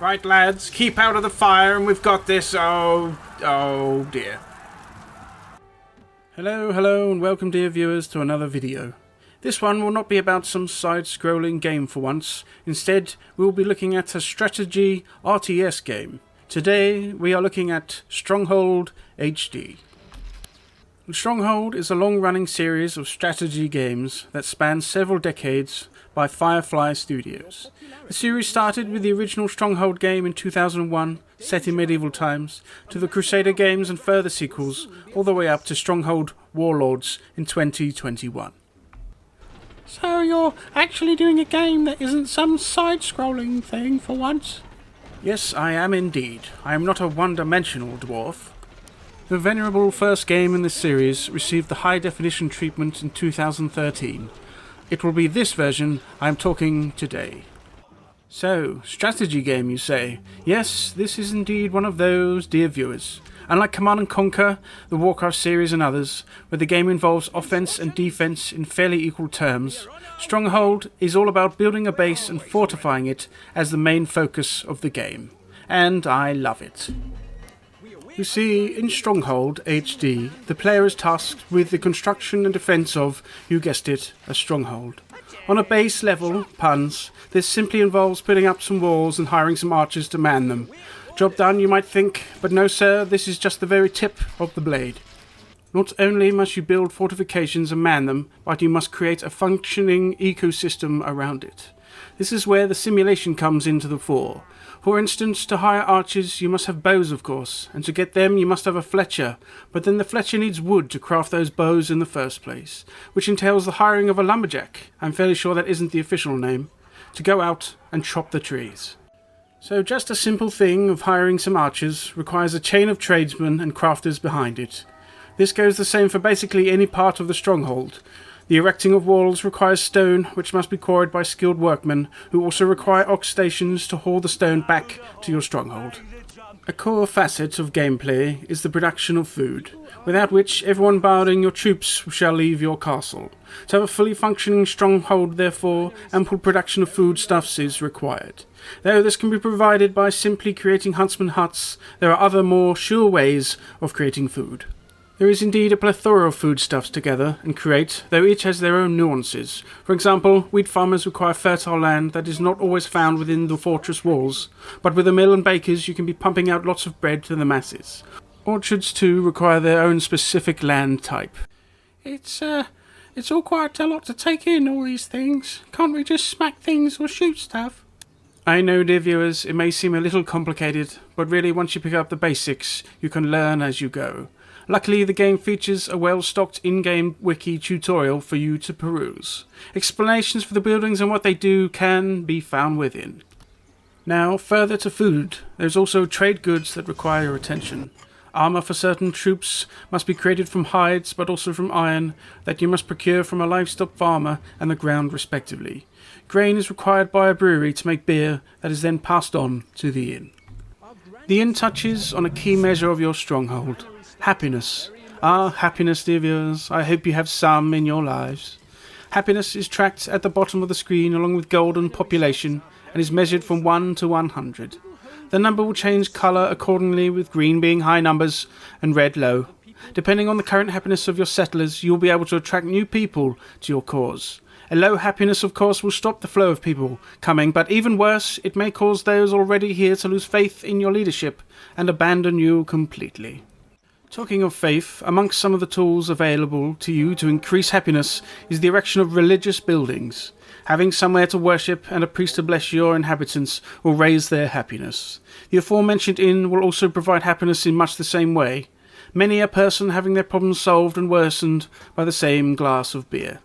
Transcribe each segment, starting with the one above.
Right, lads, keep out of the fire and we've got this. Oh dear. Hello, and welcome, dear viewers, to another video. This one will not be about some side-scrolling game for once. Instead, we will be looking at a strategy RTS game. Today, we are looking at Stronghold HD. Stronghold is a long-running series of strategy games that spans several decades by Firefly Studios. The series started with the original Stronghold game in 2001, set in medieval times, to the Crusader games and further sequels, all the way up to Stronghold Warlords in 2021. So you're actually doing a game that isn't some side-scrolling thing for once? Yes, I am indeed. I am not a one-dimensional dwarf. The venerable first game in this series received the high-definition treatment in 2013. It will be this version I am talking today. So, strategy game, you say? Yes, this is indeed one of those, dear viewers. Unlike Command & Conquer, the Warcraft series and others, where the game involves offense and defense in fairly equal terms, Stronghold is all about building a base and fortifying it as the main focus of the game. And I love it. You see, in Stronghold HD, the player is tasked with the construction and defense of, you guessed it, a stronghold. On a base level, puns, this simply involves putting up some walls and hiring some archers to man them. Job done, you might think, but no sir, this is just the very tip of the blade. Not only must you build fortifications and man them, but you must create a functioning ecosystem around it. This is where the simulation comes into the fore. For instance, to hire archers you must have bows, of course, and to get them you must have a fletcher, but then the fletcher needs wood to craft those bows in the first place, which entails the hiring of a lumberjack, I'm fairly sure that isn't the official name, to go out and chop the trees. So just a simple thing of hiring some archers requires a chain of tradesmen and crafters behind it. This goes the same for basically any part of the stronghold. The erecting of walls requires stone, which must be quarried by skilled workmen, who also require ox stations to haul the stone back to your stronghold. A core facet of gameplay is the production of food, without which everyone guarding your troops shall leave your castle. To have a fully functioning stronghold, therefore, ample production of foodstuffs is required. Though this can be provided by simply creating huntsman huts, there are other more sure ways of creating food. There is indeed a plethora of foodstuffs to gather and create, though each has their own nuances. For example, wheat farmers require fertile land that is not always found within the fortress walls, but with a mill and bakers you can be pumping out lots of bread to the masses. Orchards too require their own specific land type. It's all quite a lot to take in, all these things. Can't we just smack things or shoot stuff? I know, dear viewers, it may seem a little complicated, but really once you pick up the basics, you can learn as you go. Luckily, the game features a well-stocked in-game wiki tutorial for you to peruse. Explanations for the buildings and what they do can be found within. Now, further to food, there's also trade goods that require your attention. Armour for certain troops must be created from hides, but also from iron, that you must procure from a livestock farmer and the ground respectively. Grain is required by a brewery to make beer that is then passed on to the inn. The inn touches on a key measure of your stronghold. Happiness. Happiness, dear viewers. I hope you have some in your lives. Happiness is tracked at the bottom of the screen along with golden population and is measured from 1 to 100. The number will change colour accordingly, with green being high numbers and red low. Depending on the current happiness of your settlers, you will be able to attract new people to your cause. A low happiness, of course, will stop the flow of people coming, but even worse, it may cause those already here to lose faith in your leadership and abandon you completely. Talking of faith, amongst some of the tools available to you to increase happiness is the erection of religious buildings. Having somewhere to worship and a priest to bless your inhabitants will raise their happiness. The aforementioned inn will also provide happiness in much the same way. Many a person having their problems solved and worsened by the same glass of beer.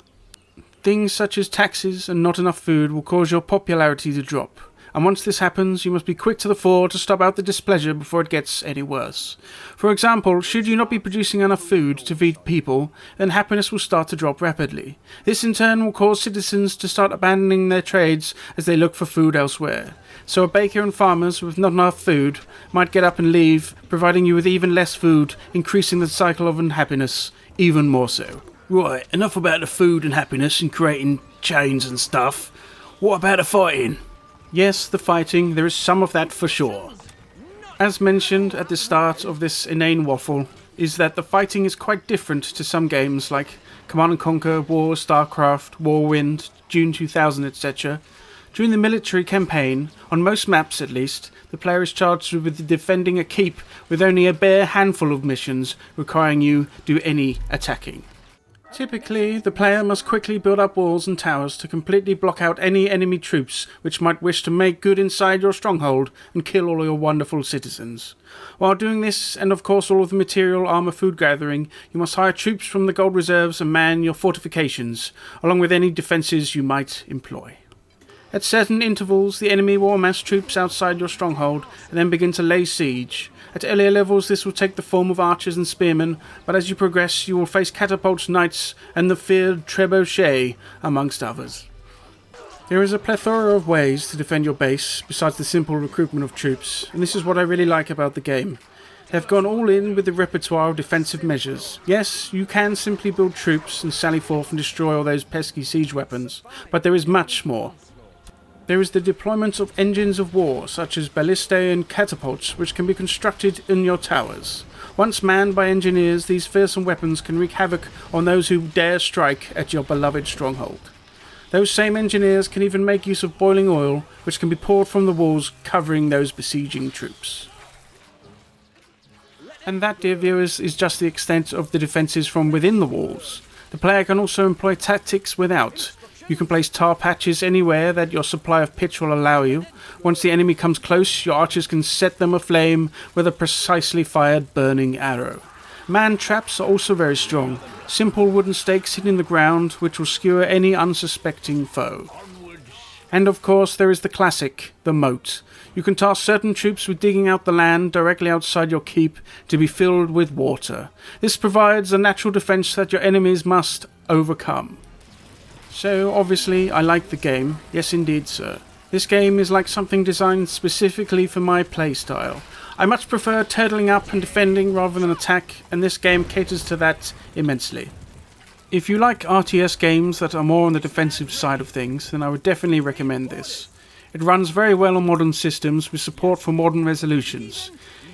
Things such as taxes and not enough food will cause your popularity to drop. And once this happens, you must be quick to the fore to stop out the displeasure before it gets any worse. For example, should you not be producing enough food to feed people, then happiness will start to drop rapidly. This in turn will cause citizens to start abandoning their trades as they look for food elsewhere. So a baker and farmers with not enough food might get up and leave, providing you with even less food, increasing the cycle of unhappiness even more so. Right, enough about the food and happiness and creating chains and stuff. What about the fighting? Yes, the fighting, there is some of that for sure. As mentioned at the start of this inane waffle, is that the fighting is quite different to some games like Command & Conquer, War, StarCraft, Warwind, Dune 2000, etc. During the military campaign, on most maps at least, the player is charged with defending a keep with only a bare handful of missions requiring you do any attacking. Typically, the player must quickly build up walls and towers to completely block out any enemy troops which might wish to make good inside your stronghold and kill all your wonderful citizens. While doing this, and of course all of the material, armor, food gathering, you must hire troops from the gold reserves and man your fortifications, along with any defences you might employ. At certain intervals, the enemy will amass troops outside your stronghold and then begin to lay siege. At earlier levels, this will take the form of archers and spearmen, but as you progress, you will face catapults, knights, and the feared trebuchet, amongst others. There is a plethora of ways to defend your base, besides the simple recruitment of troops, and this is what I really like about the game. They have gone all in with the repertoire of defensive measures. Yes, you can simply build troops and sally forth and destroy all those pesky siege weapons, but there is much more. There is the deployment of engines of war, such as ballistae and catapults, which can be constructed in your towers. Once manned by engineers, these fearsome weapons can wreak havoc on those who dare strike at your beloved stronghold. Those same engineers can even make use of boiling oil, which can be poured from the walls covering those besieging troops. And that, dear viewers, is just the extent of the defences from within the walls. The player can also employ tactics without. You can place tar patches anywhere that your supply of pitch will allow you. Once the enemy comes close, your archers can set them aflame with a precisely fired burning arrow. Man traps are also very strong. Simple wooden stakes hidden in the ground which will skewer any unsuspecting foe. And of course there is the classic, the moat. You can task certain troops with digging out the land directly outside your keep to be filled with water. This provides a natural defence that your enemies must overcome. So, obviously, I like the game. Yes, indeed, sir. This game is like something designed specifically for my playstyle. I much prefer turtling up and defending rather than attack, and this game caters to that immensely. If you like RTS games that are more on the defensive side of things, then I would definitely recommend this. It runs very well on modern systems with support for modern resolutions.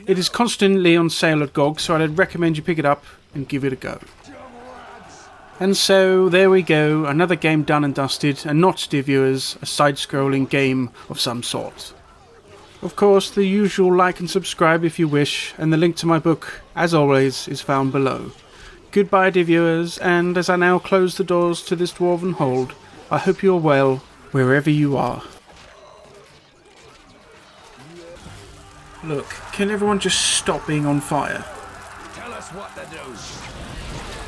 It is constantly on sale at GOG, so I'd recommend you pick it up and give it a go. And so, there we go, another game done and dusted, and not, dear viewers, a side-scrolling game of some sort. Of course, the usual like and subscribe if you wish, and the link to my book, as always, is found below. Goodbye, dear viewers, and as I now close the doors to this dwarven hold, I hope you are well, wherever you are. Look, can everyone just stop being on fire? Tell us what to do.